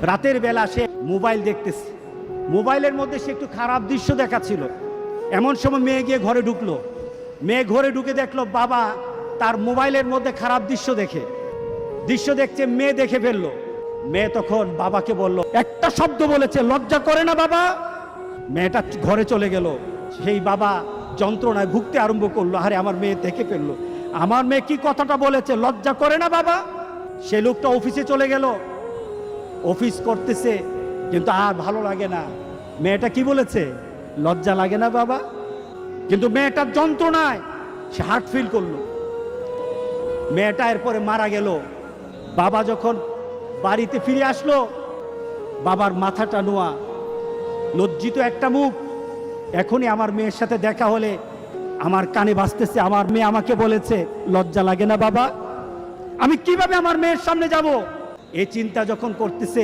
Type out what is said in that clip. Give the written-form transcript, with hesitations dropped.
রাতের বেলা সে মোবাইল দেখতেছে, মোবাইলের মধ্যে সে একটু খারাপ দৃশ্য দেখাচ্ছিল। এমন সময় মেয়ে গিয়ে ঘরে ঢুকলো। মেয়ে ঘরে ঢুকে দেখলো বাবা তার মোবাইলের মধ্যে খারাপ দৃশ্য দেখছে, মেয়ে দেখে ফেললো। মেয়ে তখন বাবাকে বলল, একটা শব্দ বলেছে, লজ্জা করে না বাবা? মেয়েটা ঘরে চলে গেল। সেই বাবা যন্ত্রণায় ভুগতে আরম্ভ করলো, আরে আমার মেয়ে দেখে ফেললো, আমার মেয়ে কি কথাটা বলেছে, লজ্জা করে না বাবা? সে লোকটা অফিসে চলে গেল, অফিস করতেছে, কিন্তু আর ভালো লাগে না। মেয়েটা কি বলেছে, লজ্জা লাগে না বাবা? কিন্তু মেয়েটার যন্ত্রণায় সে হার্ট ফিল করলো। মেয়েটা এরপরে মারা গেল। বাবা যখন বাড়িতে ফিরে আসলো, বাবার মাথাটা নোয়া, লজ্জিত একটা মুখ। এখনই আমার মেয়ের সাথে দেখা হলে আমার কানে বাজতেছে, আমার মেয়ে আমাকে বলেছে, লজ্জা লাগে না বাবা? আমি কিভাবে আমার মেয়ের সামনে যাব? এই চিন্তা যখন করতেছে,